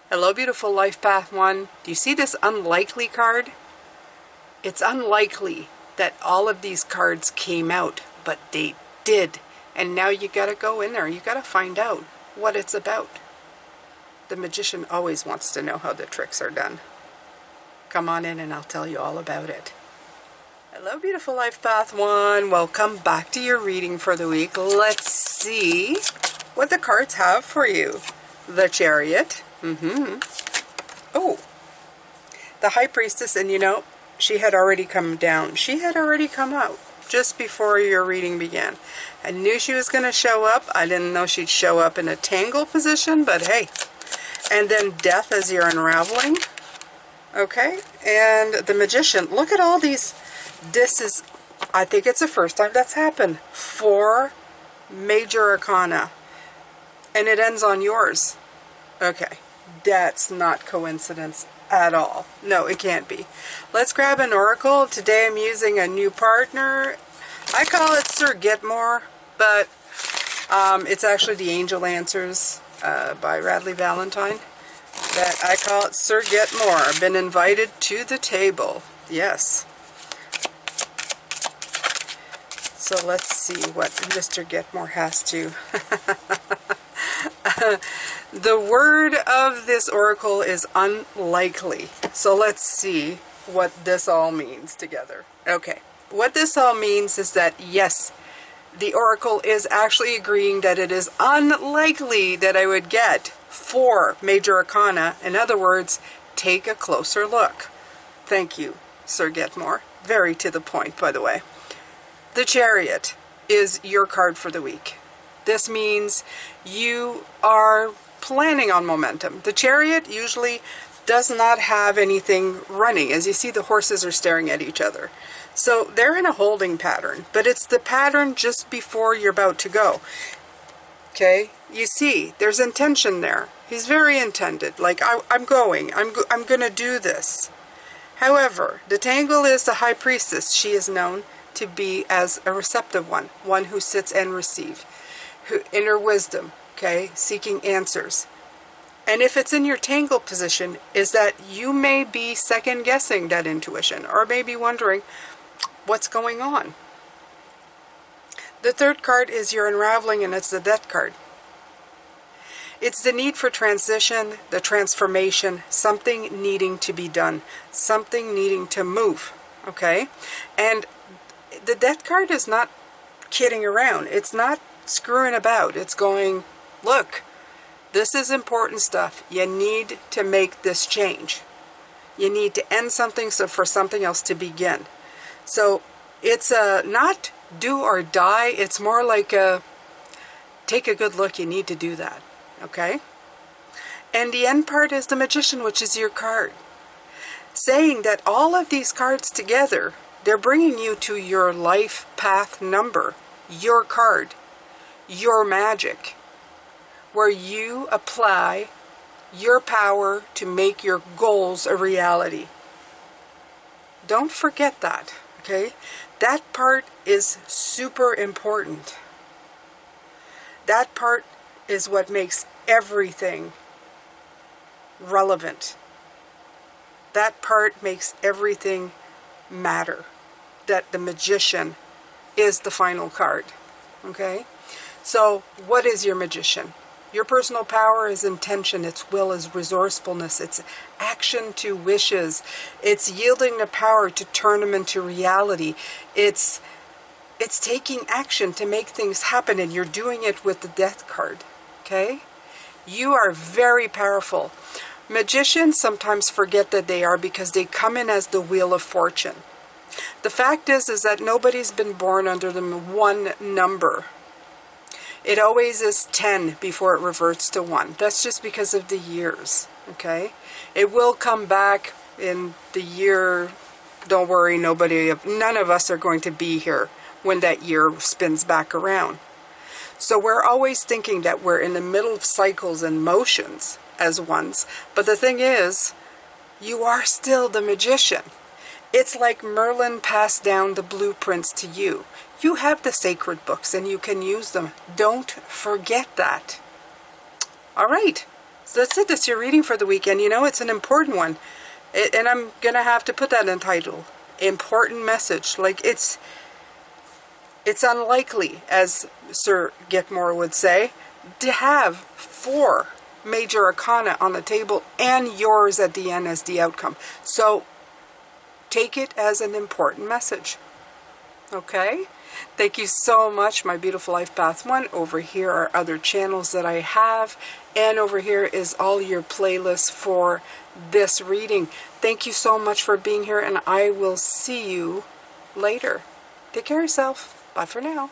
Hello, beautiful Life Path 1. Do you see this unlikely card? It's unlikely that all of these cards came out, but they did. And now you gotta go in there. You gotta find out what it's about. The magician always wants to know how the tricks are done. Come on in and I'll tell you all about it. Hello, beautiful Life Path 1. Welcome back to your reading for the week. Let's see what the cards have for you. The Chariot. Oh, the High Priestess, and you know, she had already come down. She had already come out just before your reading began. I knew she was going to show up. I didn't know she'd show up in a tangle position, but hey. And then Death as you're unraveling. Okay, and the Magician. Look at all these. This is, I think it's the first time that's happened. 4 Major Arcana. And it ends on yours. Okay, that's not coincidence at all. No, it can't be. Let's grab an oracle. Today I'm using a new partner. I call it Sir Getmore, but it's actually the Angel Answers by Radley Valentine. But I call it Sir Getmore. I've been invited to the table. Yes. So let's see what Mr. Getmore has to... The word of this oracle is unlikely. So let's see what this all means together. Okay, what this all means is that yes, the oracle is actually agreeing that it is unlikely that I would get 4 Major Arcana. In other words, take a closer look. Thank you, Sir Getmore. Very to the point, by the way. The Chariot is your card for the week. This means you are planning on momentum. The Chariot usually does not have anything running. As you see, the horses are staring at each other. So they're in a holding pattern, but it's the pattern just before you're about to go. Okay, you see, there's intention there. He's very intended, like I'm going to do this. However, the tangle is the High Priestess. She is known to be as a receptive one who sits and receives. Inner wisdom, okay, seeking answers. And if it's in your tangle position, is that you may be second guessing that intuition, or maybe wondering what's going on. The third card is your unraveling, and it's the Death card. It's the need for transition, the transformation, something needing to be done, something needing to move, okay? And the Death card is not kidding around. It's not screwing about. It's going, look, this is important stuff. You need to make this change. You need to end something so for something else to begin. So it's not do or die. It's more like a take a good look. You need to do that. Okay? And the end part is the Magician, which is your card. Saying that all of these cards together, they're bringing you to your life path number, your card, your magic, where you apply your power to make your goals a reality. Don't forget that, okay? That part is super important. That part is what makes everything relevant. That part makes everything matter. That the Magician is the final card, okay? So, what is your Magician? Your personal power is intention, its will is resourcefulness, it's action to wishes, it's yielding the power to turn them into reality, it's taking action to make things happen, and you're doing it with the Death card, okay? You are very powerful. Magicians sometimes forget that they are because they come in as the Wheel of Fortune. The fact is that nobody's been born under the one number. It always is 10 before it reverts to 1. That's just because of the years, okay? It will come back in the year, don't worry, none of us are going to be here when that year spins back around. So we're always thinking that we're in the middle of cycles and motions as ones. But the thing is, you are still the Magician. It's like Merlin passed down the blueprints to you. You have the sacred books and you can use them. Don't forget that. All right. So that's it. That's your reading for the weekend. You know, it's an important one. And I'm going to have to put that in title. Important message. Like, it's unlikely, as Sir Getmore would say, to have 4 major arcana on the table and yours at the end as the outcome. So take it as an important message. Okay? Thank you so much, my beautiful Life Path 1. Over here are other channels that I have. And over here is all your playlists for this reading. Thank you so much for being here, and I will see you later. Take care of yourself. Bye for now.